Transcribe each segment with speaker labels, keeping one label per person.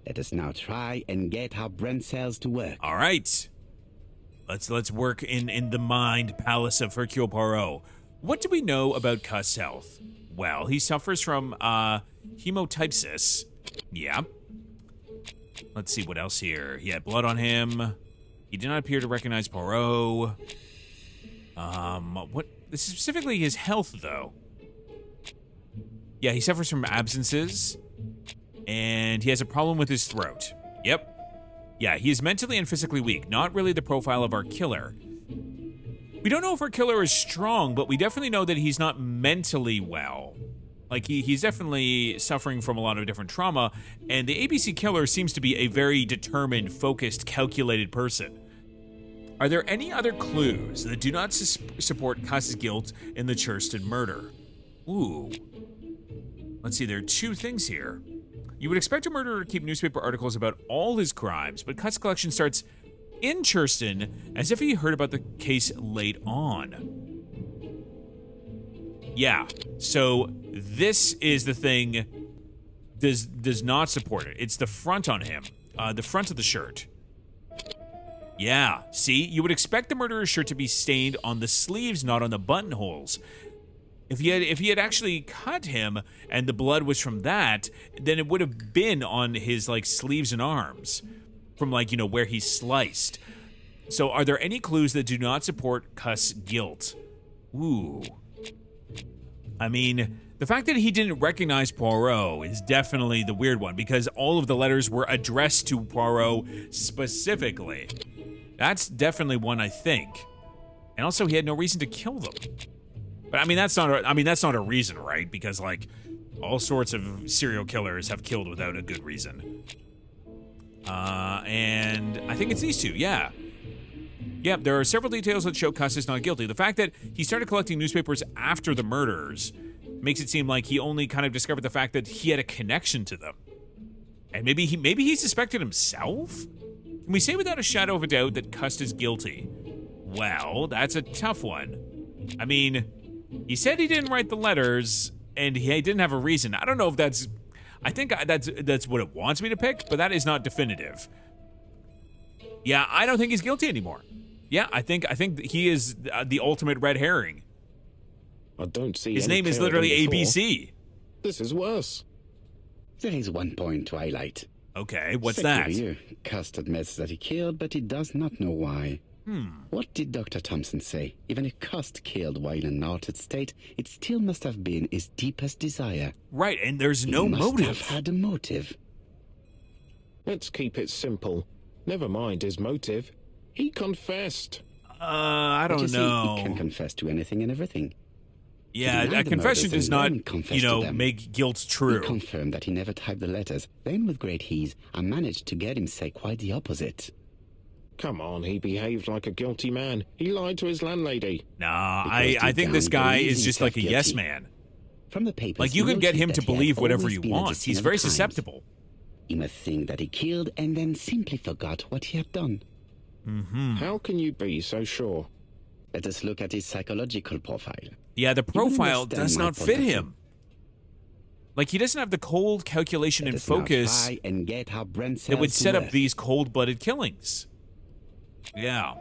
Speaker 1: Let us now try and get our brain cells to work.
Speaker 2: All right. Let's work in the mind palace of Hercule Poirot. What do we know about Cuss' health? Well, he suffers from hemotypsis. Yeah. Let's see what else here. He had blood on him. He did not appear to recognize Poirot. What? This is specifically his health, though. Yeah, he suffers from absences, and he has a problem with his throat. Yep. Yeah, he is mentally and physically weak. Not really the profile of our killer. We don't know if our killer is strong, but we definitely know that he's not mentally well. Like, he's definitely suffering from a lot of different trauma, and the ABC killer seems to be a very determined, focused, calculated person. Are there any other clues that do not support Cuss's guilt in the Churston murder? Ooh. Let's see, there are two things here. You would expect a murderer to keep newspaper articles about all his crimes, but Cuss' collection starts in Churston as if he heard about the case late on. Yeah, so this is the thing does not support it. It's the front on him, the front of the shirt. Yeah, see, you would expect the murderer's shirt to be stained on the sleeves, not on the buttonholes. If he had actually cut him and the blood was from that, then it would have been on his like sleeves and arms from like, you know, where he sliced. So are there any clues that do not support Cuss' guilt? Ooh. I mean, the fact that he didn't recognize Poirot is definitely the weird one because all of the letters were addressed to Poirot specifically. That's definitely one, I think. And also he had no reason to kill them. But I mean that's not a reason, right? Because like all sorts of serial killers have killed without a good reason. And I think it's these two, yeah. Yep, there are several details that show Cuss is not guilty. The fact that he started collecting newspapers after the murders makes it seem like he only kind of discovered the fact that he had a connection to them. And maybe he suspected himself? Can we say without a shadow of a doubt that Cuss is guilty? Well, that's a tough one. I mean, he said he didn't write the letters, and he didn't have a reason. I don't know if that's... I think that's what it wants me to pick, but that is not definitive. Yeah, I don't think he's guilty anymore. Yeah, I think he is the ultimate red herring.
Speaker 3: I don't see
Speaker 2: his
Speaker 3: any
Speaker 2: name is
Speaker 3: clearer than
Speaker 2: literally
Speaker 3: before.
Speaker 2: ABC.
Speaker 3: This is worse.
Speaker 1: There is one point to highlight.
Speaker 2: Okay, what's that?
Speaker 1: Second, Cuss admits that he killed, but he does not know why. What did Dr. Thompson say? Even if Cuss killed while in an altered state, it still must have been his deepest desire.
Speaker 2: Right, and there's no
Speaker 1: He
Speaker 2: motive.
Speaker 1: must have had a motive.
Speaker 3: Let's keep it simple. Never mind his motive. He confessed.
Speaker 2: I
Speaker 1: But you
Speaker 2: don't
Speaker 1: see,
Speaker 2: know.
Speaker 1: he can confess to anything and everything.
Speaker 2: Yeah,
Speaker 1: denied
Speaker 2: a
Speaker 1: the
Speaker 2: confession
Speaker 1: murders
Speaker 2: does
Speaker 1: and
Speaker 2: not,
Speaker 1: then confessed
Speaker 2: you
Speaker 1: to
Speaker 2: know,
Speaker 1: them.
Speaker 2: make guilt
Speaker 1: He
Speaker 2: true.
Speaker 1: confirmed that he never typed the letters. Then, with great ease, I managed to get him say quite the opposite.
Speaker 3: Come on, he behaved like a guilty man. He lied to his landlady.
Speaker 2: Nah,
Speaker 1: Because
Speaker 2: I
Speaker 1: deep
Speaker 2: think this
Speaker 1: down,
Speaker 2: guy
Speaker 1: he
Speaker 2: is
Speaker 1: believes
Speaker 2: just like a
Speaker 1: himself
Speaker 2: yes
Speaker 1: guilty.
Speaker 2: man.
Speaker 1: From the papers,
Speaker 2: Like, you
Speaker 1: he
Speaker 2: can get
Speaker 1: noticed
Speaker 2: him
Speaker 1: that
Speaker 2: to
Speaker 1: he had
Speaker 2: believe whatever
Speaker 1: always
Speaker 2: you
Speaker 1: been at the
Speaker 2: want.
Speaker 1: scene
Speaker 2: He's
Speaker 1: of
Speaker 2: very
Speaker 1: the crimes.
Speaker 2: susceptible.
Speaker 1: He must think that he killed and then simply forgot what he had done.
Speaker 3: How can you be so sure?
Speaker 1: Let us look at his psychological profile.
Speaker 2: Yeah, the profile
Speaker 1: understand
Speaker 2: does
Speaker 1: my
Speaker 2: not
Speaker 1: point
Speaker 2: fit
Speaker 1: of view.
Speaker 2: him. Like, he doesn't have the cold calculation
Speaker 1: Let
Speaker 2: and
Speaker 1: us now
Speaker 2: focus
Speaker 1: try and get our brain
Speaker 2: that
Speaker 1: cells
Speaker 2: would
Speaker 1: to
Speaker 2: set up
Speaker 1: work.
Speaker 2: these cold-blooded killings. Yeah.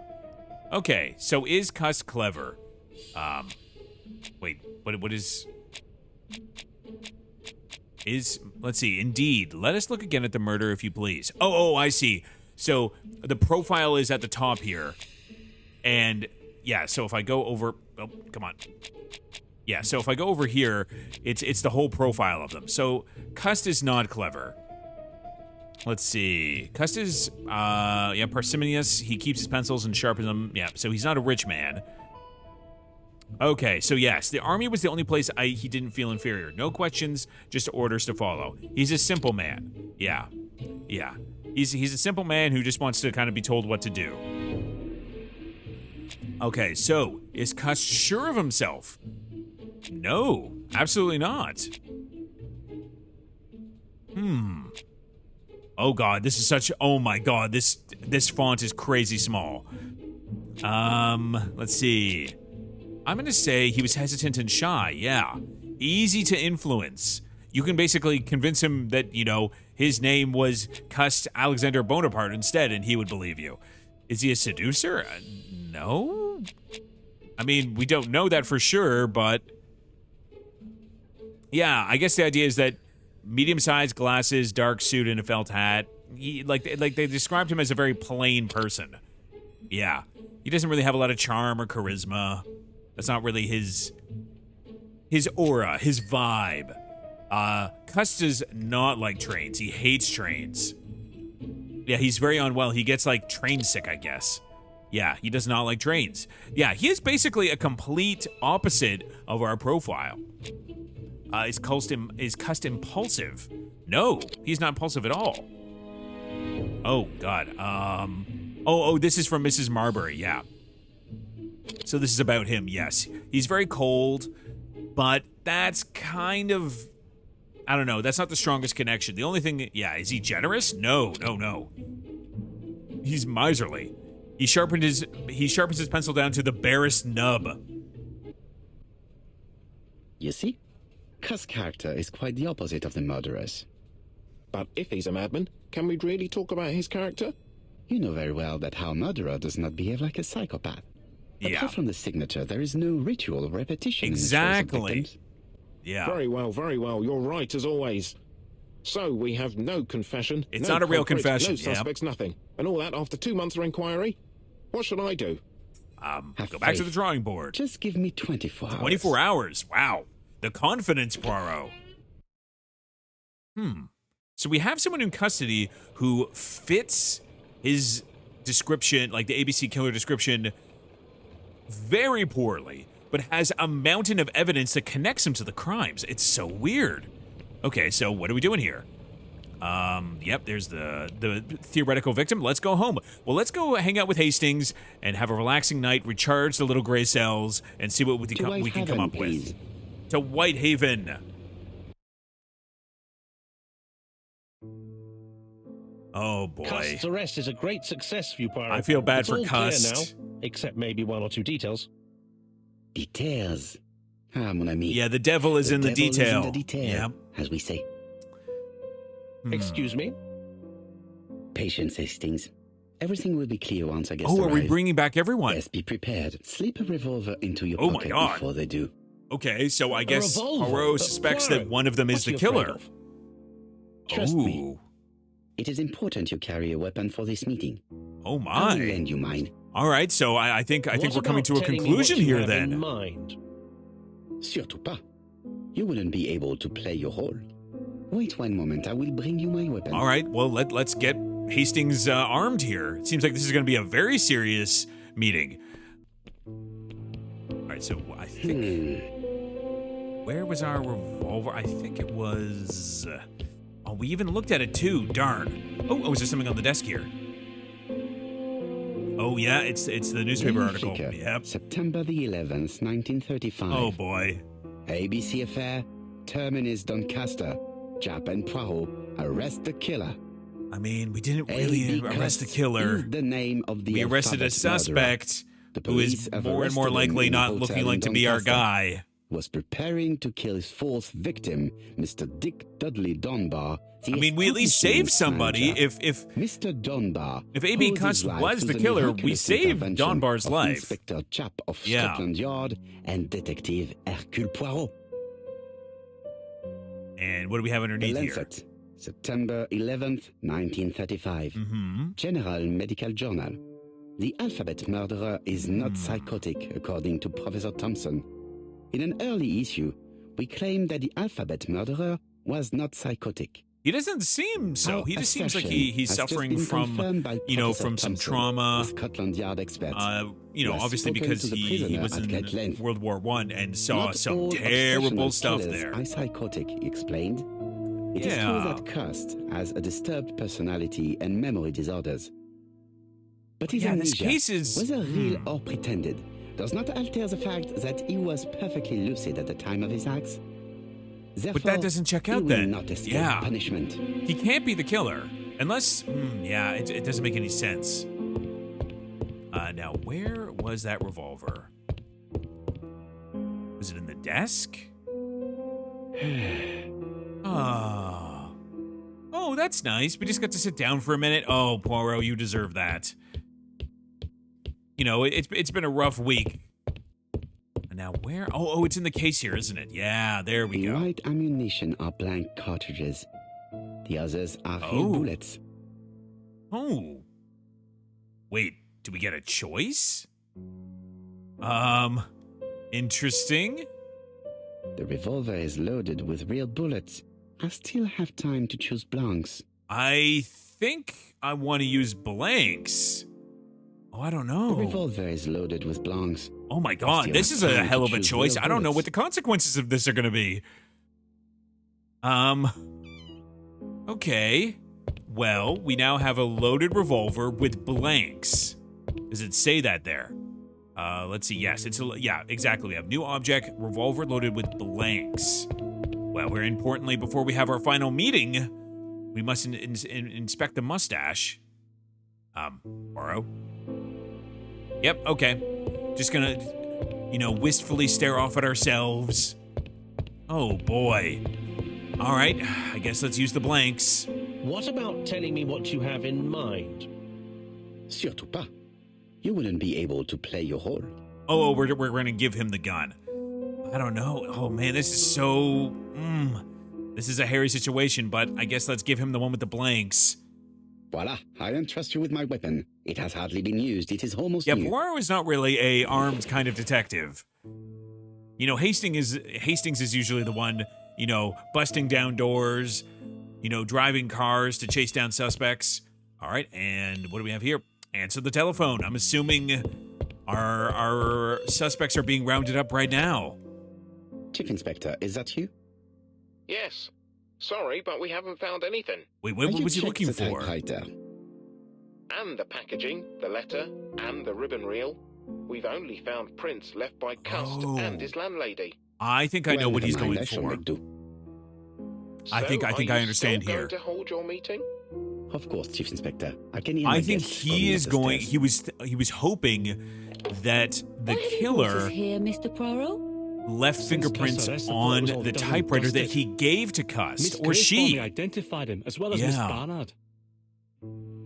Speaker 2: Okay, so is Cuss clever? Wait, what is... Let's see, indeed. Let us look again at the murder, if you please. Oh, I see. So, the profile is at the top here. And, yeah, so if I go over... Oh, come on. Yeah, so if I go over here, it's the whole profile of them. So, Cuss is not clever. Let's see. Cuss is, parsimonious. He keeps his pencils and sharpens them. Yeah, so he's not a rich man. Okay, so yes, the army was the only place he didn't feel inferior. No questions, just orders to follow. He's a simple man. Yeah. He's a simple man who just wants to kind of be told what to do. Okay, so is Cuss sure of himself? No, absolutely not. Oh god, this is such... Oh my god, this font is crazy small. Let's see. I'm gonna say he was hesitant and shy, yeah. Easy to influence. You can basically convince him that, you know, his name was Cust Alexander Bonaparte instead, and he would believe you. Is he a seducer? No. I mean, we don't know that for sure, but yeah, I guess the idea is that medium-sized glasses, dark suit, and a felt hat. Like they described him as a very plain person. Yeah, he doesn't really have a lot of charm or charisma. That's not really his aura, his vibe. Cust does not like trains. He hates trains. Yeah, he's very unwell. He gets like train sick, I guess. Yeah, he does not like trains. Yeah, he is basically a complete opposite of our profile. Is Cust impulsive? No, he's not impulsive at all. Oh, God. Oh, this is from Mrs. Marbury, yeah. So this is about him, yes. He's very cold, but that's kind of... I don't know, that's not the strongest connection. The only thing... Yeah, is he generous? No. He's miserly. He sharpens his pencil down to the barest nub.
Speaker 1: You see? Cust's character is quite the opposite of the murderer's.
Speaker 3: But if he's a madman, can we really talk about his character?
Speaker 1: You know very well that our murderer does not behave like a psychopath.
Speaker 2: Yeah.
Speaker 1: Apart from the signature, there is no ritual or repetition.
Speaker 2: Exactly.
Speaker 1: In the choice of victims.
Speaker 2: Yeah.
Speaker 3: Very well. You're right, as always. So, we have no confession.
Speaker 2: It's
Speaker 3: no
Speaker 2: not a real
Speaker 3: culprit,
Speaker 2: confession,
Speaker 3: No suspects, nothing. And all that after 2 months of inquiry? What should I do?
Speaker 2: Go back to the drawing board.
Speaker 1: Just give me 24 hours.
Speaker 2: 24 hours. Wow. The confidence, Poirot. So we have someone in custody who fits his description, like the ABC killer description, very poorly, but has a mountain of evidence that connects him to the crimes. It's so weird. Okay, so what are we doing here? Yep, there's the theoretical victim. Let's go home. Well, let's go hang out with Hastings and have a relaxing night, recharge the little gray cells, and see what we can come up with. To Whitehaven. Oh, boy.
Speaker 4: Cust's arrest is a great success for you, Poirot.
Speaker 2: I feel bad
Speaker 4: it's
Speaker 2: for
Speaker 4: all clear
Speaker 2: Cust.
Speaker 4: now, except maybe 1 or 2 details.
Speaker 1: Details. Ah, mon ami.
Speaker 2: Yeah, the devil is in the
Speaker 1: devil
Speaker 2: detail.
Speaker 1: Is in the detail,
Speaker 2: Yeah.
Speaker 1: as we say.
Speaker 4: Excuse me?
Speaker 1: Patience, Hastings. Everything will be clear once I get
Speaker 2: Oh, are we bringing back everyone?
Speaker 1: Yes, be prepared. Slip a revolver into your
Speaker 2: Oh my
Speaker 1: pocket
Speaker 2: God.
Speaker 1: before they do.
Speaker 2: Okay, so I guess
Speaker 4: revolver?
Speaker 2: Poirot
Speaker 4: But
Speaker 2: suspects
Speaker 4: Poirot,
Speaker 2: that one of them is
Speaker 4: what's
Speaker 2: the
Speaker 4: he afraid
Speaker 2: killer.
Speaker 4: of?
Speaker 1: Trust me.
Speaker 2: Ooh.
Speaker 1: It is important you carry a weapon for this meeting.
Speaker 2: Oh
Speaker 1: I will
Speaker 2: my.
Speaker 1: lend you mine.
Speaker 2: All right, so I think
Speaker 4: What
Speaker 2: we're coming
Speaker 4: about
Speaker 2: to a
Speaker 4: telling me
Speaker 2: conclusion
Speaker 4: what you
Speaker 2: here
Speaker 4: have in
Speaker 2: then.
Speaker 4: mind?
Speaker 1: Surtout pas. You wouldn't be able to play your role. Wait 1 moment, I will bring you my weapon.
Speaker 2: All right, well let's get Hastings armed here. It seems like this is going to be a very serious meeting. All right, so I think where was our revolver? I think it was. Oh, we even looked at it too. Darn. Oh, is there something on the desk here? Oh yeah, it's the newspaper article.
Speaker 1: Flicker,
Speaker 2: Yep.
Speaker 1: September the 11th, 1935.
Speaker 2: Oh boy.
Speaker 1: ABC affair. Terminus Doncaster. Japp and Poirot arrest the killer.
Speaker 2: I mean, we didn't really
Speaker 1: A.B.
Speaker 2: arrest the
Speaker 1: Cust
Speaker 2: killer.
Speaker 1: is the name of the
Speaker 2: We arrested a
Speaker 1: alphabet murderer.
Speaker 2: suspect
Speaker 1: The
Speaker 2: who is
Speaker 1: police have
Speaker 2: more and more
Speaker 1: arrested him
Speaker 2: likely
Speaker 1: in a
Speaker 2: not
Speaker 1: hotel
Speaker 2: looking
Speaker 1: in
Speaker 2: like to be our
Speaker 1: Doncaster.
Speaker 2: guy.
Speaker 1: Was preparing to kill his fourth victim, Mr. Dick Dudley Dunbar.
Speaker 2: I mean, we at least saved somebody. If
Speaker 1: Mr. Dunbar,
Speaker 2: If A.B.
Speaker 1: owed his
Speaker 2: Cust
Speaker 1: life
Speaker 2: was
Speaker 1: to
Speaker 2: the killer, we
Speaker 1: miraculous
Speaker 2: saved
Speaker 1: intervention
Speaker 2: Dunbar's
Speaker 1: of
Speaker 2: life.
Speaker 1: Inspector Japp of
Speaker 2: Yeah.
Speaker 1: Scotland Yard and Detective Hercule Poirot.
Speaker 2: and what do we have
Speaker 1: The
Speaker 2: underneath here?
Speaker 1: Lancet, September 11th, 1935. General Medical Journal. The alphabet murderer is not psychotic, according to Professor Thompson. In an early issue, we claimed that the alphabet murderer was not psychotic.
Speaker 2: He doesn't seem so.
Speaker 1: Our
Speaker 2: He just seems like
Speaker 1: assertion
Speaker 2: he's
Speaker 1: has just
Speaker 2: suffering
Speaker 1: been
Speaker 2: from,
Speaker 1: confirmed by Professor
Speaker 2: from some
Speaker 1: Thompson,
Speaker 2: trauma.
Speaker 1: the Scotland Yard expert.
Speaker 2: Who
Speaker 1: has
Speaker 2: obviously
Speaker 1: spoken
Speaker 2: because
Speaker 1: to the
Speaker 2: he
Speaker 1: prisoner
Speaker 2: was
Speaker 1: at great
Speaker 2: in
Speaker 1: length.
Speaker 2: World War I and saw
Speaker 1: Not
Speaker 2: some
Speaker 1: all
Speaker 2: terrible
Speaker 1: obsessional
Speaker 2: stuff
Speaker 1: killers
Speaker 2: there.
Speaker 1: are psychotic, he explained. It is true
Speaker 2: Yeah.
Speaker 1: that Cust has a disturbed personality and memory disorders. But his
Speaker 2: Yeah, this
Speaker 1: amnesia,
Speaker 2: case is-
Speaker 1: whether real or pretended, does not alter the fact that he was perfectly lucid at the time of his acts. Therefore,
Speaker 2: But that doesn't check
Speaker 1: he
Speaker 2: out
Speaker 1: will
Speaker 2: then.
Speaker 1: not escape
Speaker 2: Yeah.
Speaker 1: punishment.
Speaker 2: He can't be the killer. Unless, it doesn't make any sense. Now, where was that revolver? Was it in the desk? Ah. Oh, that's nice. We just got to sit down for a minute. Oh, Poirot, you deserve that. You know, it's been a rough week. And now where? Oh, it's in the case here, isn't it? Yeah, there we
Speaker 1: The
Speaker 2: go.
Speaker 1: white ammunition are blank cartridges. The others are real bullets.
Speaker 2: Oh. Wait, do we get a choice? Interesting.
Speaker 1: The revolver is loaded with real bullets. I still have time to choose blanks.
Speaker 2: I think I want to use blanks. Oh, I don't know.
Speaker 1: The revolver is loaded with blanks.
Speaker 2: Oh my god, this is a hell of a choice. I don't know what the consequences of this are going to be. Okay. Well, we now have a loaded revolver with blanks. Does it say that there? Let's see. Yes, yeah, exactly. We have new object, revolver loaded with blanks. Well, very importantly, before we have our final meeting, we must inspect the mustache. Poirot? Yep, okay. Just gonna, wistfully stare off at ourselves. Oh, boy. All right, I guess let's use the blanks.
Speaker 4: What about telling me what you have in mind?
Speaker 1: Surtout pas. You wouldn't be able to play your role.
Speaker 2: Oh, we're gonna give him the gun. I don't know. Oh, man, this is so... This is a hairy situation, but I guess let's give him the one with the blanks.
Speaker 1: Voila, I entrust you with my weapon. It has hardly been used. It is almost new.
Speaker 2: Poirot is not really a armed kind of detective. Hastings is usually the one, busting down doors, driving cars to chase down suspects. All right, and what do we have here? Answer the telephone. I'm assuming our suspects are being rounded up right now.
Speaker 1: Chief Inspector, is that you?
Speaker 3: Yes. Sorry, but we haven't found anything.
Speaker 2: Wait, what was he looking for?
Speaker 1: Typewriter?
Speaker 3: And the packaging, the letter, and the ribbon reel. We've only found prints left by Cust and his landlady.
Speaker 2: I think I know what he's going for. I think I understand here.
Speaker 3: Going to hold your meeting?
Speaker 1: Of course, Chief Inspector. I think
Speaker 2: he is going. He was hoping that the killer
Speaker 5: here, Mr. Poirot?
Speaker 2: left fingerprints on the typewriter that he gave to Cust, or she
Speaker 4: identified him as well as Miss Barnard.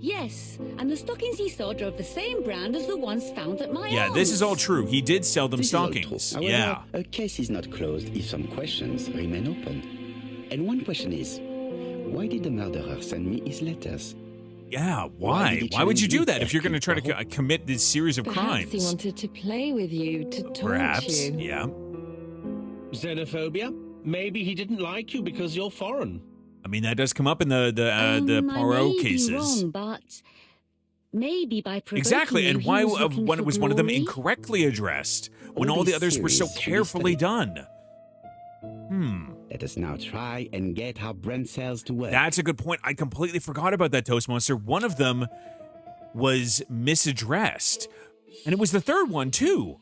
Speaker 5: Yes, and the stockings he saw drove the same brand as the ones found at my
Speaker 2: Yeah, this is all true. He did sell them stockings.
Speaker 1: However,
Speaker 2: yeah.
Speaker 1: A case is not closed if some questions remain open. And one question is, why did the murderer send me his letters?
Speaker 2: Yeah, why? Why would you do that if you're going to try to commit this series of crimes?
Speaker 5: Perhaps he wanted to play with you, to taunt
Speaker 2: Perhaps,
Speaker 5: you.
Speaker 2: yeah.
Speaker 4: Xenophobia? Maybe he didn't like you because you're foreign.
Speaker 2: I mean, that does come up in the Poirot
Speaker 5: I may
Speaker 2: cases.
Speaker 5: Be wrong, but maybe by provoking
Speaker 2: Exactly, and
Speaker 5: you,
Speaker 2: why
Speaker 5: he was looking
Speaker 2: when
Speaker 5: for
Speaker 2: it was one of them
Speaker 5: glory?
Speaker 2: incorrectly addressed when all the
Speaker 1: these
Speaker 2: others were so
Speaker 1: series
Speaker 2: carefully done?
Speaker 1: Let us now try and get our brain cells to work.
Speaker 2: That's a good point. I completely forgot about that, Toastmaster. One of them was misaddressed, and it was the third one too.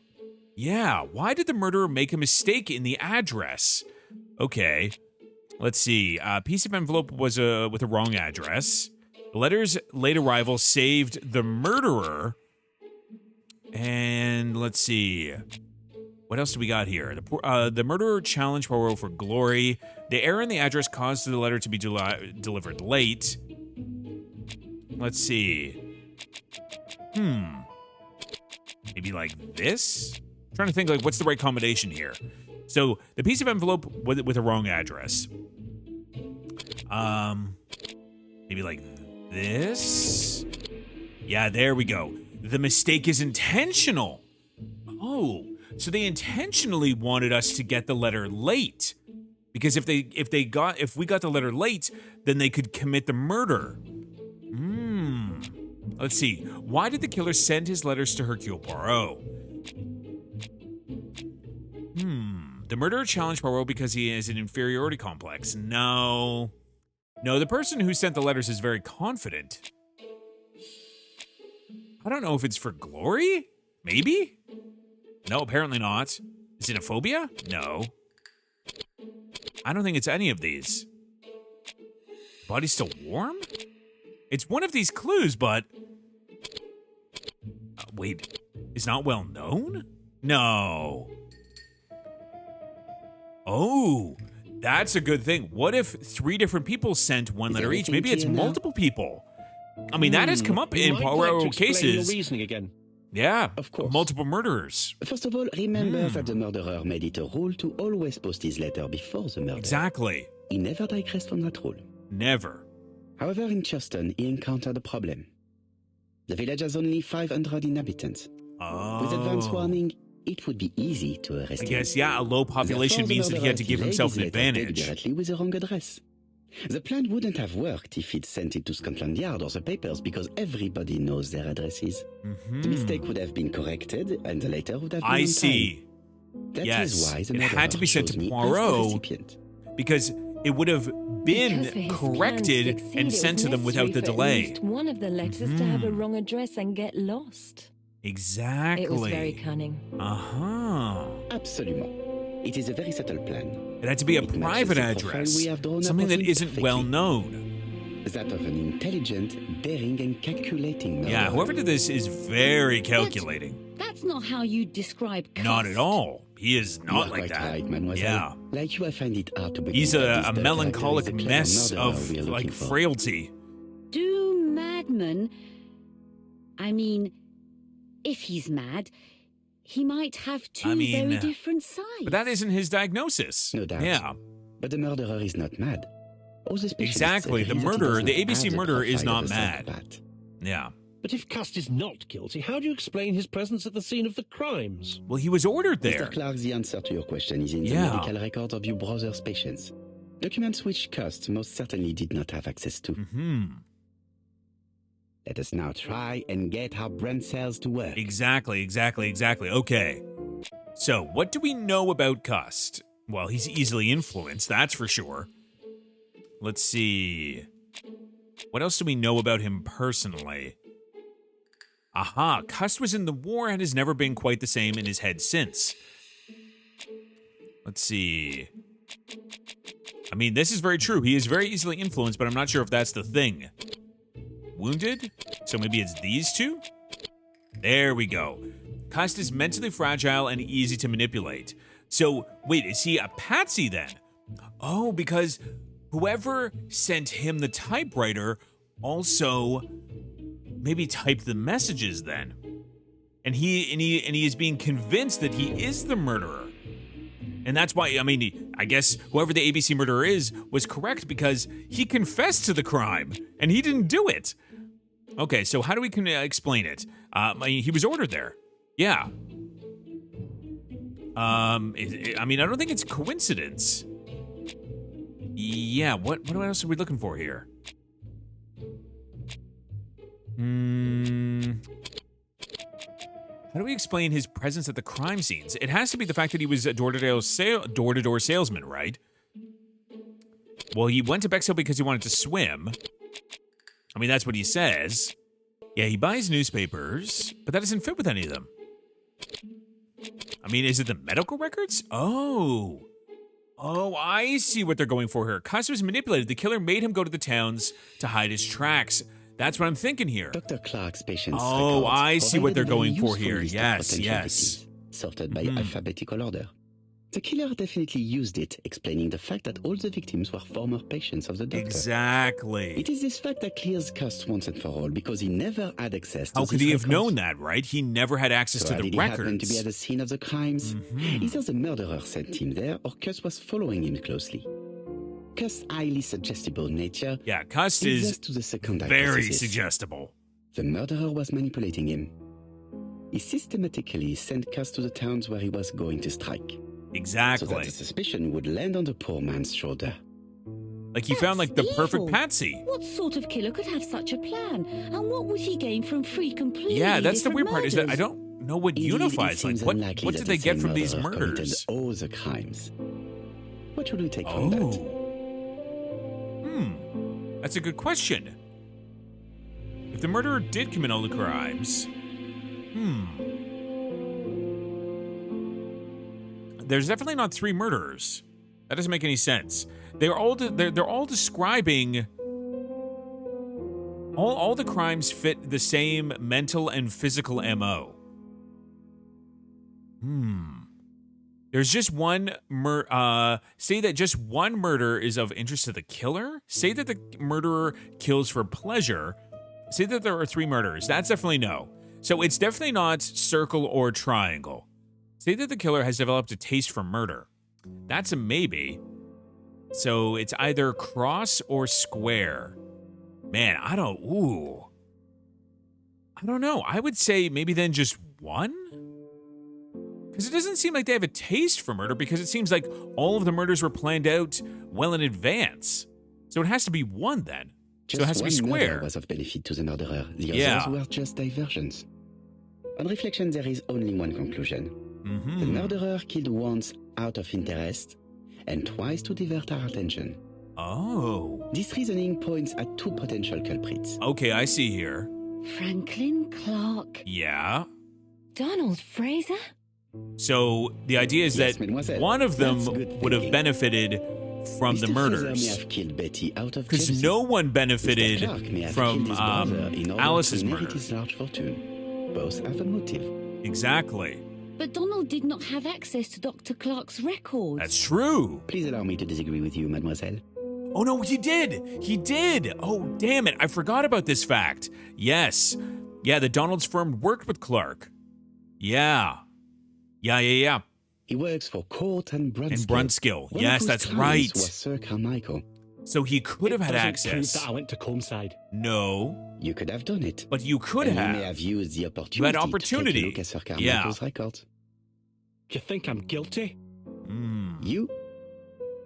Speaker 2: Yeah, why did the murderer make a mistake in the address? Okay, let's see. A piece of envelope was with a wrong address. The letter's late arrival saved the murderer. And let's see. What else do we got here? The murderer challenged Poirot for glory. The error in the address caused the letter to be delivered late. Let's see. Maybe like this? I'm trying to think, like, what's the right combination here? So, the piece of envelope with a wrong address. Maybe like this? Yeah, there we go. The mistake is intentional. Oh, so they intentionally wanted us to get the letter late. Because if we got the letter late, then they could commit the murder. Let's see. Why did the killer send his letters to Hercule Poirot? The murderer challenged Poirot because he has an inferiority complex. No, the person who sent the letters is very confident. I don't know if it's for glory? Maybe? No, apparently not. Xenophobia? No. I don't think it's any of these. Body's still warm? It's one of these clues, but... wait, is not well known? No. Oh, That's a good thing. What if 3 different people sent one
Speaker 1: Is
Speaker 2: letter each?
Speaker 1: everything
Speaker 2: Maybe it's
Speaker 1: clear now?
Speaker 2: multiple people. I mean, that has come up
Speaker 4: You
Speaker 2: in
Speaker 4: might like to
Speaker 2: Poirot
Speaker 4: explain
Speaker 2: cases.
Speaker 4: your reasoning again.
Speaker 2: Yeah,
Speaker 1: Of course.
Speaker 2: multiple murderers.
Speaker 1: First of all, remember that the murderer made it a rule to always post his letter before the murder.
Speaker 2: Exactly.
Speaker 1: He never digressed from that rule.
Speaker 2: Never.
Speaker 1: However, in Churston, he encountered a problem. The village has only 500 inhabitants.
Speaker 2: Oh.
Speaker 1: With advance warning, it would be easy to arrest
Speaker 2: I
Speaker 1: him.
Speaker 2: guess, yeah, a low population
Speaker 1: Therefore, the
Speaker 2: means that he had to
Speaker 1: murderer
Speaker 2: give
Speaker 1: delayed
Speaker 2: himself
Speaker 1: his
Speaker 2: an
Speaker 1: letter
Speaker 2: advantage.
Speaker 1: deliberately with the wrong address. The plan wouldn't have worked if he'd sent it to Scotland Yard or the papers because everybody knows their addresses. The mistake would have been corrected and the letter would have been on
Speaker 2: I
Speaker 1: time.
Speaker 2: see.
Speaker 1: That
Speaker 2: Yes,
Speaker 1: is why the
Speaker 2: it had to be sent to
Speaker 1: chose me as the
Speaker 2: Poirot.
Speaker 1: recipient.
Speaker 2: Because it would have
Speaker 6: Because for
Speaker 2: been
Speaker 6: his
Speaker 2: corrected
Speaker 6: plan to succeed,
Speaker 2: and
Speaker 6: it was
Speaker 2: sent to them without the
Speaker 6: necessary for at
Speaker 2: delay.
Speaker 6: least one of the letters to have a wrong address and get lost.
Speaker 2: Exactly.
Speaker 6: It was very cunning.
Speaker 2: Uh-huh.
Speaker 1: Absolument. It is a very subtle plan.
Speaker 2: It had to be a
Speaker 1: It matches
Speaker 2: private
Speaker 1: the profile
Speaker 2: address.
Speaker 1: we have drawn up
Speaker 2: Something
Speaker 1: of
Speaker 2: that
Speaker 1: him
Speaker 2: isn't
Speaker 1: perfectly.
Speaker 2: well known.
Speaker 1: That of an intelligent, daring, and calculating murderer.
Speaker 2: Yeah, whoever did this is very calculating.
Speaker 5: That's not how you describe Cust.
Speaker 2: Not at all. He is
Speaker 1: You
Speaker 2: not
Speaker 1: are
Speaker 2: like
Speaker 1: quite
Speaker 2: that.
Speaker 1: right, mademoiselle.
Speaker 2: Yeah.
Speaker 1: Like you, I find it hard to believe
Speaker 2: He's
Speaker 1: that
Speaker 2: a
Speaker 1: this third character
Speaker 2: melancholic
Speaker 1: is the clever
Speaker 2: mess
Speaker 1: murderer
Speaker 2: of
Speaker 1: we are looking
Speaker 2: like
Speaker 1: for.
Speaker 2: frailty.
Speaker 5: Do madmen... I mean, if he's mad, he might have two very different sides.
Speaker 2: But that isn't his diagnosis.
Speaker 1: No doubt.
Speaker 2: Yeah.
Speaker 1: But the murderer is not mad. All the specialists
Speaker 2: Exactly. The
Speaker 1: agree that he
Speaker 2: murderer,
Speaker 1: does
Speaker 2: the
Speaker 1: not
Speaker 2: ABC
Speaker 1: have the
Speaker 2: murderer is
Speaker 1: profile
Speaker 2: not
Speaker 1: of a
Speaker 2: mad.
Speaker 1: psychopath.
Speaker 2: Yeah.
Speaker 4: But if Cust is not guilty, how do you explain his presence at the scene of the crimes?
Speaker 2: Well, he was ordered there.
Speaker 1: Mr. Clark, the answer to your question is in the
Speaker 2: Yeah.
Speaker 1: medical records of your brother's patients. Documents which Cust most certainly did not have access to. Let us now try and get our brain cells to work.
Speaker 2: Exactly. Okay. So, what do we know about Cust? Well, he's easily influenced, that's for sure. Let's see. What else do we know about him personally? Aha, Cust was in the war and has never been quite the same in his head since. Let's see. I mean, this is very true. He is very easily influenced, but I'm not sure if that's the thing. Wounded? So maybe it's these two? There we go. Cust is mentally fragile and easy to manipulate. So, wait, is he a patsy then? Oh, because whoever sent him the typewriter also maybe typed the messages then. And he is being convinced that he is the murderer. And that's why, I mean, I guess whoever the ABC murderer is was correct because he confessed to the crime and he didn't do it. Okay, so how do we explain it? I mean, he was ordered there. Yeah. I mean, I don't think it's coincidence. Yeah, what else are we looking for here? How do we explain his presence at the crime scenes? It has to be the fact that he was a door-to-door salesman, right? Well, he went to Bexhill because he wanted to swim. I mean, that's what he says. Yeah, he buys newspapers, but that doesn't fit with any of them. I mean, is it the medical records? Oh, I see what they're going for here. Cust was manipulated. The killer made him go to the towns to hide his tracks. That's what I'm thinking here.
Speaker 1: Dr. Clark's patients.
Speaker 2: Oh, I see what they're
Speaker 1: provided a
Speaker 2: going for
Speaker 1: useful
Speaker 2: here.
Speaker 1: list of
Speaker 2: Yes,
Speaker 1: potential
Speaker 2: yes.
Speaker 1: victims, sorted by alphabetical order. The killer definitely used it, explaining the fact that all the victims were former patients of the doctor.
Speaker 2: Exactly.
Speaker 1: It is this fact that clears Cust once and for all, because he never had access to
Speaker 2: How could
Speaker 1: these
Speaker 2: he have
Speaker 1: records.
Speaker 2: known that, right? He never had access
Speaker 1: So
Speaker 2: to
Speaker 1: how
Speaker 2: the
Speaker 1: did he happen
Speaker 2: records.
Speaker 1: to be at the scene of the crimes? Either the murderer sent him there, or Cust was following him closely. Cust's highly suggestible nature
Speaker 2: Yeah, Cust
Speaker 1: leads
Speaker 2: is
Speaker 1: us to the second
Speaker 2: very
Speaker 1: hypothesis.
Speaker 2: suggestible.
Speaker 1: The murderer was manipulating him. He systematically sent Cust to the towns where he was going to strike, so
Speaker 2: Exactly.
Speaker 1: that the suspicion would land on the poor man's shoulder.
Speaker 2: Like he found like the
Speaker 5: That's
Speaker 2: perfect
Speaker 5: evil.
Speaker 2: patsy.
Speaker 5: What sort of killer could have such a plan? And what would he gain from three completely
Speaker 2: Yeah, that's the
Speaker 5: different
Speaker 2: weird part is that I
Speaker 5: murders?
Speaker 2: don't know what
Speaker 1: Indeed,
Speaker 2: unifies.
Speaker 1: it
Speaker 2: Like
Speaker 1: seems
Speaker 2: what
Speaker 1: unlikely
Speaker 2: did
Speaker 1: that
Speaker 2: they
Speaker 1: the
Speaker 2: get
Speaker 1: same
Speaker 2: from these
Speaker 1: murderer committed
Speaker 2: murders?
Speaker 1: all the crimes. What should we take from that?
Speaker 2: Oh. That's a good question. If the murderer did commit all the crimes, there's definitely not 3 murderers. That doesn't make any sense. They're all describing all the crimes fit the same mental and physical MO. There's just one say that just one murder is of interest to the killer. Say that the murderer kills for pleasure. Say that there are 3 murders. That's definitely no. So it's definitely not circle or triangle. Say that the killer has developed a taste for murder. That's a maybe. So it's either cross or square. Man, I don't know. I would say maybe then just one? Because it doesn't seem like they have a taste for murder, because it seems like all of the murders were planned out well in advance. So it has to be one then. So it has to be
Speaker 1: Just one
Speaker 2: square.
Speaker 1: murder was of benefit to the murderer. The
Speaker 2: Yeah.
Speaker 1: others were just diversions. On reflection, there is only one conclusion.
Speaker 2: Mm-hmm.
Speaker 1: The murderer killed once out of interest and twice to divert our attention.
Speaker 2: Oh.
Speaker 1: This reasoning points at 2 potential culprits.
Speaker 2: Okay, I see here.
Speaker 5: Franklin Clark.
Speaker 2: Yeah.
Speaker 6: Donald Fraser?
Speaker 2: So the idea is
Speaker 1: Yes,
Speaker 2: that
Speaker 1: mademoiselle.
Speaker 2: one of them
Speaker 1: That's good
Speaker 2: would have
Speaker 1: thinking.
Speaker 2: benefited from the
Speaker 1: Mr. Fraser may
Speaker 2: murders.
Speaker 1: have killed Betty out of
Speaker 2: Because
Speaker 1: jealousy.
Speaker 2: no one
Speaker 1: Mr.
Speaker 2: benefited
Speaker 1: Clark may have
Speaker 2: from
Speaker 1: killed his brother in order
Speaker 2: Alice's
Speaker 1: to inherit
Speaker 2: murder.
Speaker 1: his large fortune. Both have a motive.
Speaker 2: Exactly.
Speaker 5: But Donald did not have access to Dr. Clark's records.
Speaker 2: That's true.
Speaker 1: Please allow me to disagree with you, mademoiselle.
Speaker 2: Oh, no, he did. He did. Oh, damn it. I forgot about this fact. Yes. Yeah, the Donald's firm worked with Clark. Yeah. Yeah.
Speaker 1: He works for Court and Brunskill.
Speaker 2: And Brunskill.
Speaker 1: One
Speaker 2: Yes,
Speaker 1: of whose
Speaker 2: that's
Speaker 1: clients
Speaker 2: right.
Speaker 1: was Sir Carmichael.
Speaker 2: So he could have had
Speaker 4: Doesn't
Speaker 2: access.
Speaker 4: prove that I went to Comeside.
Speaker 2: No,
Speaker 1: You could have done it.
Speaker 2: but you could
Speaker 1: And
Speaker 2: have.
Speaker 1: You may have used the opportunity,
Speaker 2: You had
Speaker 1: to
Speaker 2: opportunity.
Speaker 1: take a look at Sir
Speaker 2: Yeah.
Speaker 1: Carmichael's records.
Speaker 4: Do you think I'm guilty?
Speaker 1: You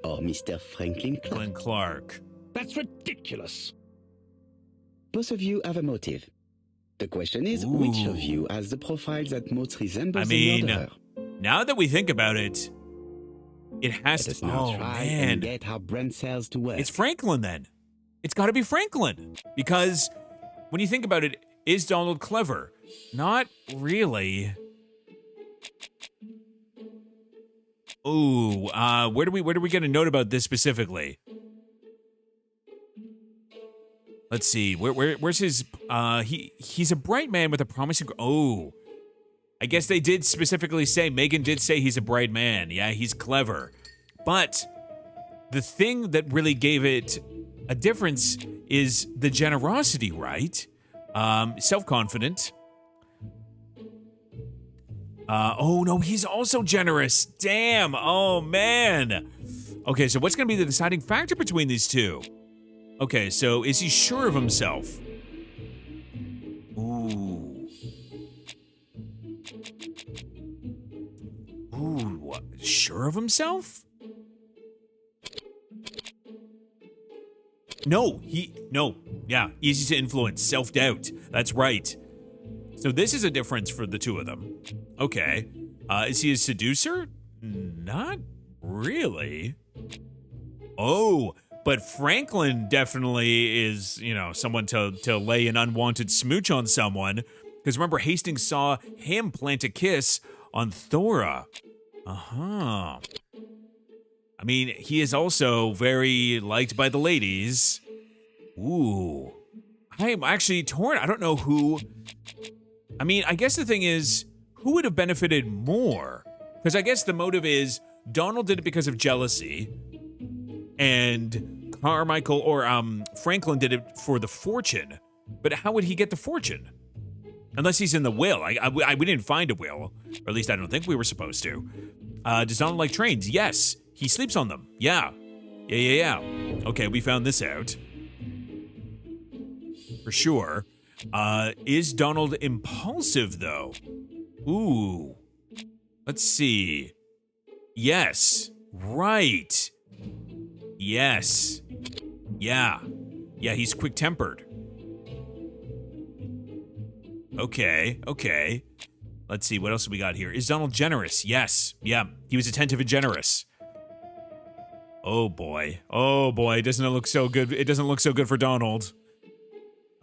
Speaker 1: or Mr. Franklin Clark.
Speaker 2: Glenn Clark.
Speaker 4: That's ridiculous.
Speaker 1: Both of you have a motive. The question is, which of
Speaker 2: Ooh.
Speaker 1: you has the profile that most resembles
Speaker 2: I mean,
Speaker 1: the murderer?
Speaker 2: Now that we think about it, it has
Speaker 1: Let us
Speaker 2: to.
Speaker 1: now
Speaker 2: Oh,
Speaker 1: try
Speaker 2: man.
Speaker 1: and get our brain cells to work.
Speaker 2: It's Franklin then. It's got to be Franklin. Because when you think about it, is Donald clever? Not really. Ooh, where do we get a note about this specifically? Let's see. Where's his he's a bright man with a promising I guess they did specifically say, Megan did say he's a bright man. Yeah, he's clever. But the thing that really gave it a difference is the generosity, right? Self-confident. Oh no, he's also generous. Damn. Oh man. Okay, so what's going to be the deciding factor between these two? Okay, so is he sure of himself? Ooh. Ooh, sure of himself? No, yeah, easy to influence, self-doubt. That's right. So this is a difference for the two of them. Okay. Is he a seducer? Not really. Oh, but Franklin definitely is, someone to lay an unwanted smooch on someone. Because remember, Hastings saw him plant a kiss on Thora. Uh-huh. I mean, he is also very liked by the ladies. Ooh. I am actually torn. I don't know who. I mean, I guess the thing is, who would have benefited more? Because I guess the motive is Donald did it because of jealousy, and Carmichael or Franklin did it for the fortune. But how would he get the fortune? Unless he's in the will. We didn't find a will, or at least I don't think we were supposed to. Does Donald like trains? Yes. He sleeps on them. Yeah. Okay, we found this out. For sure. Is Donald impulsive, though? Ooh. Let's see. Yes. Right. Yes. Yeah, he's quick-tempered. Okay. Let's see, what else have we got here? Is Donald generous? Yes. Yeah, he was attentive and generous. Oh boy, doesn't it look so good? It doesn't look so good for Donald.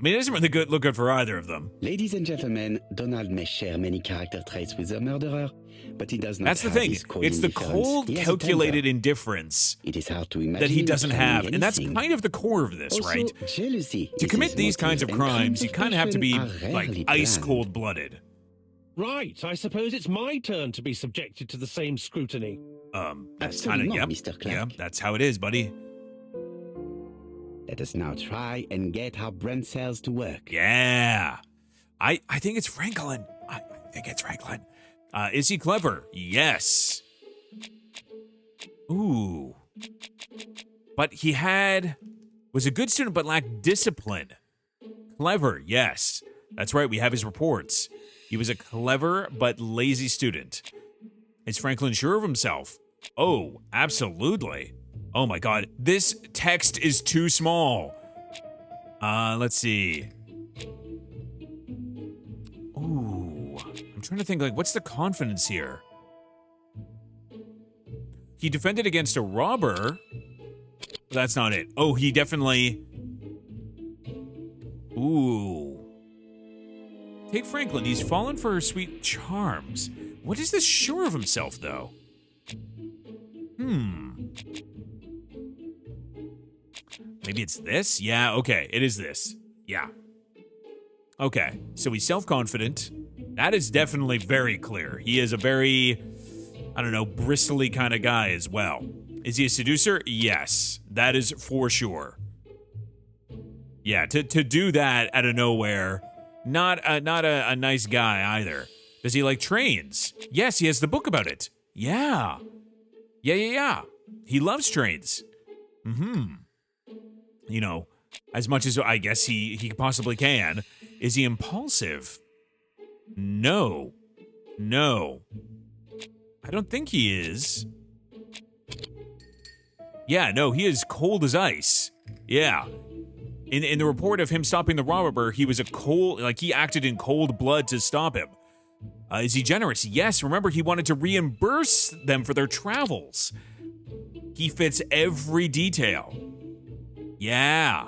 Speaker 2: I mean, it doesn't really look good for either of them.
Speaker 1: Ladies and gentlemen, Donald may share many character traits with the murderer, but he does not
Speaker 2: That's the
Speaker 1: have
Speaker 2: thing.
Speaker 1: this cold
Speaker 2: It's the
Speaker 1: indifference.
Speaker 2: cold,
Speaker 1: He has a
Speaker 2: calculated
Speaker 1: temper.
Speaker 2: indifference
Speaker 1: It is hard to imagine
Speaker 2: that he
Speaker 1: him
Speaker 2: doesn't
Speaker 1: planning
Speaker 2: have. And that's
Speaker 1: anything.
Speaker 2: kind of the core of this,
Speaker 1: Also,
Speaker 2: right?
Speaker 1: jealousy
Speaker 2: To
Speaker 1: is
Speaker 2: commit
Speaker 1: his
Speaker 2: these kinds of
Speaker 1: motive, and
Speaker 2: crimes, you kind of have to be,
Speaker 1: passion are
Speaker 2: like,
Speaker 1: rarely
Speaker 2: ice
Speaker 1: planned.
Speaker 2: cold-blooded.
Speaker 4: Right, I suppose it's my turn to be subjected to the same scrutiny.
Speaker 2: That's kind of,
Speaker 1: Absolument,
Speaker 2: yep.
Speaker 1: Mr. Clark.
Speaker 2: Yep, that's how it is, buddy.
Speaker 1: Let us now try and get our brain cells to work.
Speaker 2: Yeah. I think it's Franklin. I think it's Franklin. Is he clever? Yes. Ooh. But he was a good student but lacked discipline. Clever, yes. That's right, we have his reports. He was a clever but lazy student. Is Franklin sure of himself? Oh, absolutely. Oh my god, this text is too small. Let's see. Ooh, I'm trying to think, like, what's the confidence here? He defended against a robber. That's not it. Oh, he definitely... Ooh. Take Franklin. He's fallen for her sweet charms. What is this sure of himself, though? Maybe it's this? Yeah, okay. It is this. Yeah. Okay. So he's self-confident. That is definitely very clear. He is a very, I don't know, bristly kind of guy as well. Is he a seducer? Yes. That is for sure. Yeah, to do that out of nowhere, not a nice guy either. Does he like trains? Yes, he has the book about it. Yeah. Yeah. He loves trains. You know, as much as I guess he possibly can. Is he impulsive? No. I don't think he is. Yeah, no, he is cold as ice. Yeah. In the report of him stopping the robber, he was he acted in cold blood to stop him. Is he generous? Yes, remember he wanted to reimburse them for their travels. He fits every detail. Yeah.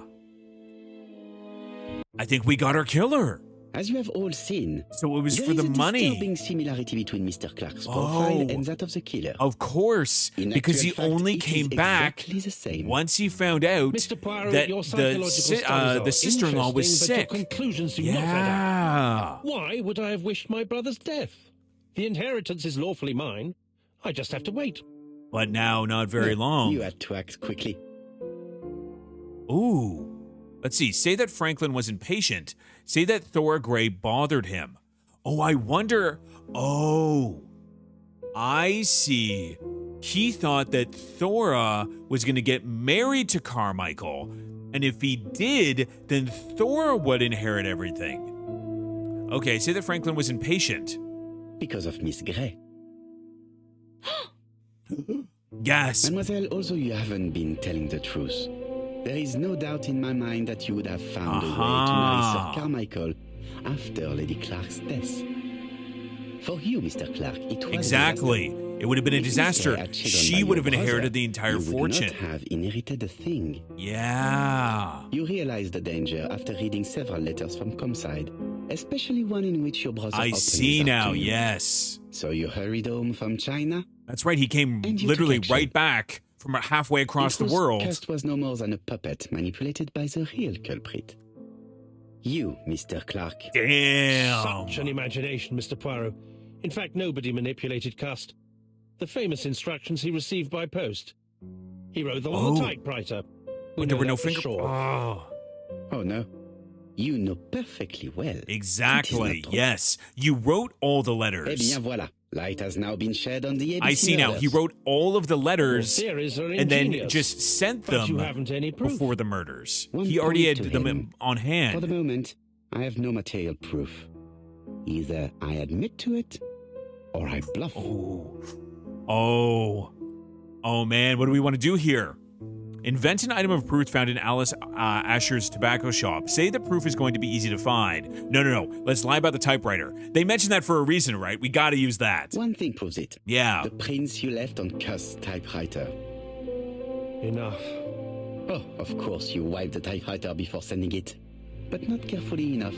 Speaker 2: I think we got our killer.
Speaker 1: As you have all seen,
Speaker 2: So it was
Speaker 1: there
Speaker 2: for
Speaker 1: is
Speaker 2: the
Speaker 1: a
Speaker 2: money.
Speaker 1: disturbing similarity between Mr. Clark's profile and that of the killer.
Speaker 2: Of course,
Speaker 1: In
Speaker 2: because he
Speaker 1: actual fact,
Speaker 2: only
Speaker 1: it
Speaker 2: came
Speaker 1: is
Speaker 2: back
Speaker 1: exactly the same.
Speaker 2: once he found out
Speaker 4: Mr. Poirot,
Speaker 2: that
Speaker 4: your psychological studies are
Speaker 2: the sister-in-law was
Speaker 4: interesting,
Speaker 2: sick.
Speaker 4: but your conclusions do not add up.
Speaker 2: Yeah.
Speaker 4: Why would I have wished my brother's death? The inheritance is lawfully mine. I just have to wait.
Speaker 2: But now, not very long.
Speaker 1: You had to act quickly.
Speaker 2: Ooh. Let's see. Say that Franklin was impatient. Say that Thora Gray bothered him. Oh, I wonder. Oh. I see. He thought that Thora was going to get married to Carmichael. And if he did, then Thora would inherit everything. Okay, say that Franklin was impatient.
Speaker 1: Because of Miss Gray.
Speaker 2: Gasp.
Speaker 1: Mademoiselle, also you haven't been telling the truth. There is no doubt in my mind that you would have found a way to marry Sir Carmichael after Lady Clark's death. For you, Mr. Clark, it was
Speaker 2: Exactly. It would have been a disaster. She would have inherited the entire fortune.
Speaker 1: You would not have inherited a thing.
Speaker 2: Yeah.
Speaker 1: You realized the danger after reading several letters from Comside, especially one in which your brother
Speaker 2: I
Speaker 1: opened
Speaker 2: see
Speaker 1: his heart
Speaker 2: now,
Speaker 1: to you.
Speaker 2: yes.
Speaker 1: So you hurried home from China?
Speaker 2: That's right, he came
Speaker 1: And you
Speaker 2: literally
Speaker 1: took action.
Speaker 2: right back from halfway across the
Speaker 1: It was
Speaker 2: world.
Speaker 1: Cust was no more than a puppet manipulated by the real culprit. You, Mr. Clark.
Speaker 2: Damn.
Speaker 4: Such an imagination, Mr. Poirot. In fact, nobody manipulated Cust. The famous instructions he received by post. He wrote them on the typewriter.
Speaker 2: But there were no
Speaker 4: fingers.
Speaker 2: finger. Oh.
Speaker 1: Oh no. You know perfectly well.
Speaker 2: Exactly,
Speaker 1: It is not
Speaker 2: yes. You wrote all the
Speaker 1: Eh
Speaker 2: letters.
Speaker 1: bien voilà. Light has now been shed on the ABC
Speaker 2: I see now.
Speaker 1: murders.
Speaker 2: He wrote all of the
Speaker 4: Your
Speaker 2: letters
Speaker 4: theories are
Speaker 2: and then
Speaker 4: ingenious,
Speaker 2: just sent
Speaker 4: but you
Speaker 2: them
Speaker 4: haven't any proof.
Speaker 2: before the murders.
Speaker 1: One
Speaker 2: He already had
Speaker 1: point to
Speaker 2: them
Speaker 1: him.
Speaker 2: on
Speaker 1: For the
Speaker 2: hand.
Speaker 1: moment, I have no material proof. Either I admit to it, or I bluff.
Speaker 2: Oh, man. What do we want to do here? Invent an item of proof found in Alice Asher's tobacco shop. Say the proof is going to be easy to find. No. Let's lie about the typewriter. They mentioned that for a reason, right? We got to use that.
Speaker 1: One thing proves it.
Speaker 2: Yeah.
Speaker 1: The prints you left on Cust's typewriter.
Speaker 4: Enough.
Speaker 1: Oh, of course, you wiped the typewriter before sending it. But not carefully enough.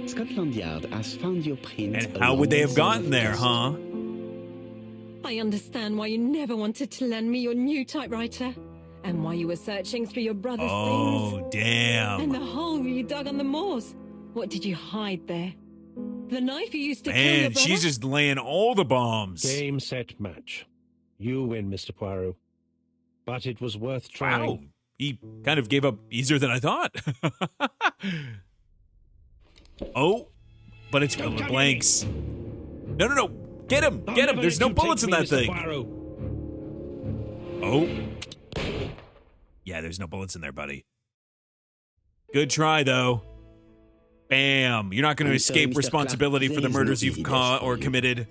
Speaker 1: Scotland Yard has found your print.
Speaker 2: And how would they have gotten there,
Speaker 1: Cust.
Speaker 2: huh?
Speaker 6: I understand why you never wanted to lend me your new typewriter. And why you were searching through your brother's things.
Speaker 2: Oh, damn.
Speaker 6: And the hole you dug on the moors. What did you hide there? The knife you used to kill your
Speaker 2: Man,
Speaker 6: brother?
Speaker 2: she's just laying all the bombs.
Speaker 4: Game, set, match. You win, Mr. Poirot. But it was worth trying.
Speaker 2: Wow. He kind of gave up easier than I thought. Oh, but it's filled with blanks. No, no, no. Get him.
Speaker 4: I'll
Speaker 2: Get him.
Speaker 4: never
Speaker 2: There's
Speaker 4: let
Speaker 2: no
Speaker 4: you
Speaker 2: bullets in
Speaker 4: take me,
Speaker 2: that
Speaker 4: Mr.
Speaker 2: thing.
Speaker 4: Poirot.
Speaker 2: Oh. Yeah, there's no bullets in there, buddy. Good try, though. Bam. You're not going to
Speaker 1: I'm sorry,
Speaker 2: escape
Speaker 1: Mr.
Speaker 2: responsibility
Speaker 1: Clark,
Speaker 2: for the
Speaker 1: there is no
Speaker 2: murders you've
Speaker 1: easy
Speaker 2: caught
Speaker 1: death
Speaker 2: or
Speaker 1: for you.
Speaker 2: committed.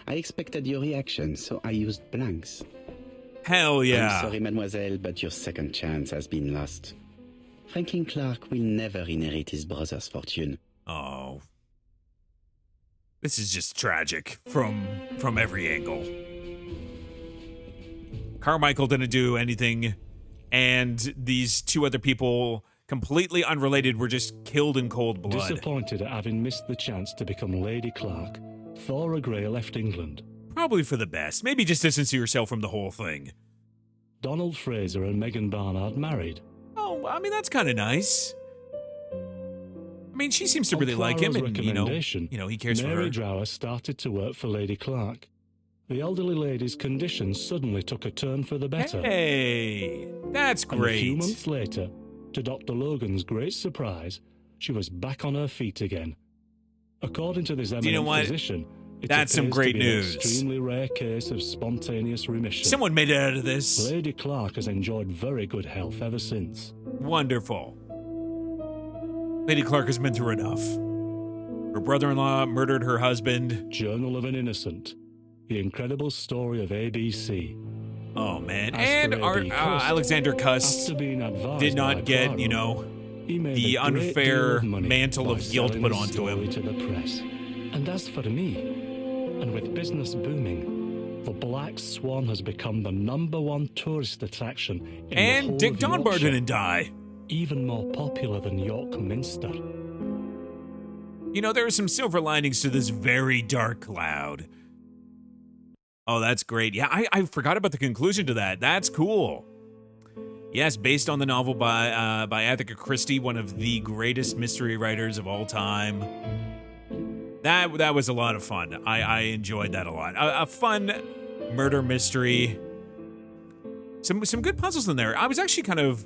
Speaker 1: I expected your reaction, so I used blanks.
Speaker 2: Hell
Speaker 1: I'm
Speaker 2: yeah.
Speaker 1: sorry, mademoiselle, but your second chance has been lost. Franklin Clark will never inherit his brother's fortune.
Speaker 2: Oh. This is just tragic from every angle. Carmichael didn't do anything, and these two other people, completely unrelated, were just killed in cold blood.
Speaker 7: Disappointed at having missed the chance to become Lady Clark, Thora Grey left England.
Speaker 2: Probably for the best. Maybe just distance yourself from the whole thing.
Speaker 7: Donald Fraser and Megan Barnard married.
Speaker 2: Oh, I mean, that's kind of nice. I mean, she seems to
Speaker 7: On
Speaker 2: really like him,
Speaker 7: Poirot's
Speaker 2: and
Speaker 7: recommendation,
Speaker 2: he cares for
Speaker 7: Mary
Speaker 2: her.
Speaker 7: Drower started to work for Lady Clark. The elderly lady's condition suddenly took a turn for the better.
Speaker 2: Hey, that's
Speaker 7: And a few
Speaker 2: great.
Speaker 7: months later, to Dr. Logan's great surprise, she was back on her feet again. According to this
Speaker 2: you know
Speaker 7: eminent
Speaker 2: what?
Speaker 7: physician, it
Speaker 2: That's some
Speaker 7: appears
Speaker 2: great
Speaker 7: to be
Speaker 2: news.
Speaker 7: An extremely rare case of spontaneous remission.
Speaker 2: Someone made it out of this.
Speaker 7: Lady Clark has enjoyed very good health ever since.
Speaker 2: Wonderful. Lady Clark has been through enough. Her brother-in-law murdered her husband.
Speaker 7: Journal of an Innocent. The incredible story of ABC.
Speaker 2: Oh, man.
Speaker 7: As
Speaker 2: And
Speaker 7: for
Speaker 2: our
Speaker 7: A.B. Cust,
Speaker 2: Alexander Cust
Speaker 7: After being advised
Speaker 2: did
Speaker 7: by
Speaker 2: not get,
Speaker 7: Poirot, he made
Speaker 2: the
Speaker 7: a great
Speaker 2: unfair
Speaker 7: deal of money
Speaker 2: mantle
Speaker 7: by
Speaker 2: of guilt
Speaker 7: selling
Speaker 2: put
Speaker 7: his
Speaker 2: onto
Speaker 7: story
Speaker 2: him.
Speaker 7: to the press. And as for me, and with business booming, the Black Swan has become the #1 tourist attraction in the
Speaker 2: And
Speaker 7: whole
Speaker 2: Dick
Speaker 7: of
Speaker 2: Dunbar
Speaker 7: Yorkshire,
Speaker 2: didn't die.
Speaker 7: even more popular than York Minster.
Speaker 2: There are some silver linings to this very dark cloud. Oh, that's great. Yeah, I forgot about the conclusion to that. That's cool. Yes, based on the novel by Agatha Christie, one of the greatest mystery writers of all time. That was a lot of fun. I enjoyed that a lot. A fun murder mystery. Some good puzzles in there. I was actually kind of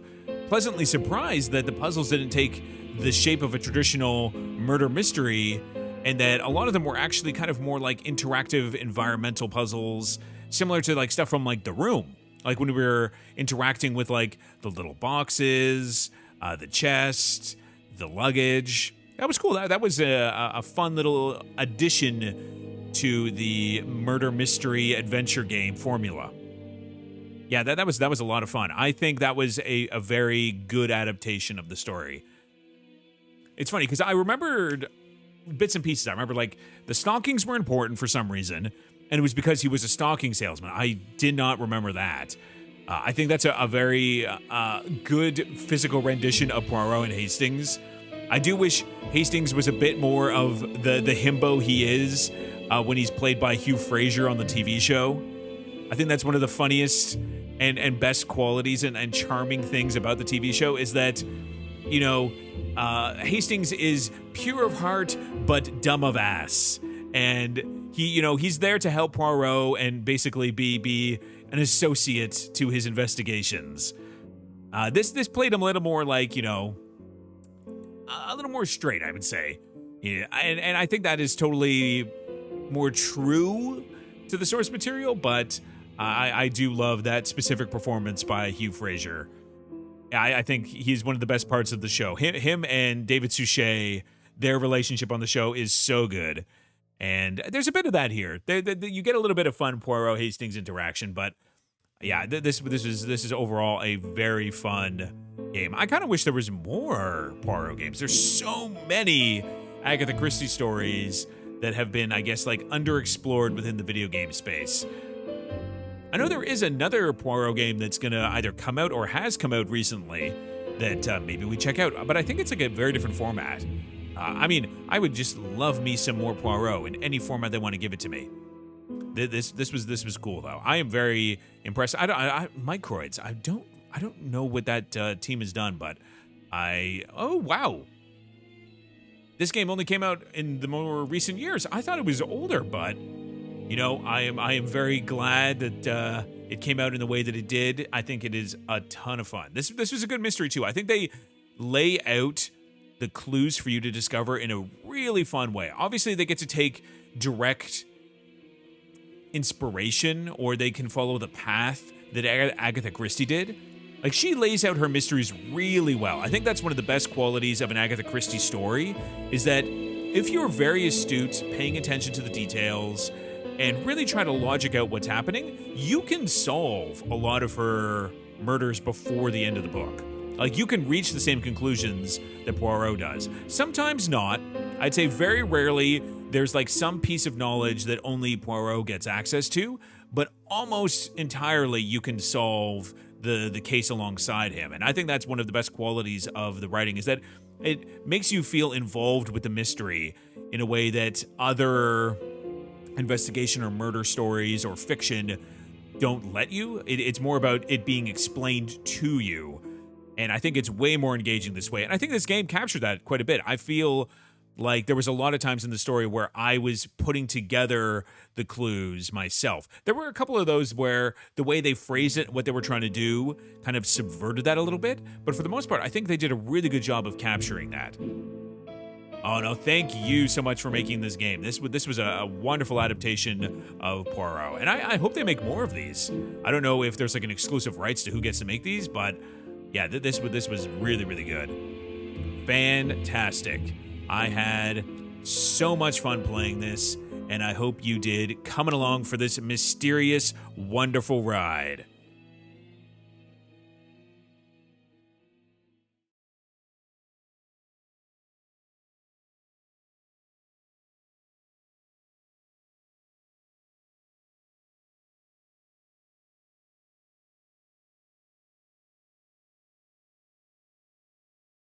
Speaker 2: pleasantly surprised that the puzzles didn't take the shape of a traditional murder mystery, and that a lot of them were actually kind of more like interactive environmental puzzles, similar to like stuff from like The Room. Like when we were interacting with like the little boxes, the chest, the luggage. That was cool. That was a fun little addition to the murder mystery adventure game formula. Yeah, that was a lot of fun. I think that was a very good adaptation of the story. It's funny because I remembered bits and pieces. I remember like the stockings were important for some reason, and it was because he was a stocking salesman. I did not remember that. I think that's a very good physical rendition of Poirot and Hastings. I do wish Hastings was a bit more of the himbo he is when he's played by Hugh Fraser on the TV show. I think that's one of the funniest and best qualities and charming things about the TV show is that, Hastings is pure of heart but dumb of ass. And he's there to help Poirot and basically be an associate to his investigations. This played him a little more like, a little more straight, I would say. Yeah, and I think that is totally more true to the source material, but I do love that specific performance by Hugh Fraser. I think he's one of the best parts of the show. Him and David Suchet, their relationship on the show is so good. And there's a bit of that here. You get a little bit of fun Poirot Hastings interaction, but yeah, this is overall a very fun game. I kind of wish there was more Poirot games. There's so many Agatha Christie stories that have been, I guess, like underexplored within the video game space. I know there is another Poirot game that's going to either come out or has come out recently that maybe we check out, but I think it's like a very different format. I would just love me some more Poirot in any format they want to give it to me. This was cool though. I am very impressed. Mike Croyd's. I don't know what that team has done, but oh wow. this game only came out in the more recent years. I thought it was older, but you know, I am very glad that it came out in the way that it did. I think it is a ton of fun. This was a good mystery too. I think they lay out the clues for you to discover in a really fun way. Obviously, they get to take direct inspiration, or they can follow the path that Agatha Christie did. Like, she lays out her mysteries really well. I think that's one of the best qualities of an Agatha Christie story, is that if you're very astute, paying attention to the details, and really try to logic out what's happening, you can solve a lot of her murders before the end of the book. Like, you can reach the same conclusions that Poirot does. Sometimes not. I'd say very rarely there's like some piece of knowledge that only Poirot gets access to, but almost entirely you can solve the case alongside him. And I think that's one of the best qualities of the writing, is that it makes you feel involved with the mystery in a way that other investigation or murder stories or fiction don't let you. It's more about it being explained to you. And I think it's way more engaging this way. And I think this game captured that quite a bit. I feel like there was a lot of times in the story where I was putting together the clues myself. There were a couple of those where the way they phrased it, what they were trying to do, kind of subverted that a little bit. But for the most part, I think they did a really good job of capturing that. Oh no, thank you so much for making this game. This was a wonderful adaptation of Poirot. And I hope they make more of these. I don't know if there's like an exclusive rights to who gets to make these, but yeah, this was really, really good. Fantastic. I had so much fun playing this, and I hope you did, coming along for this mysterious, wonderful ride.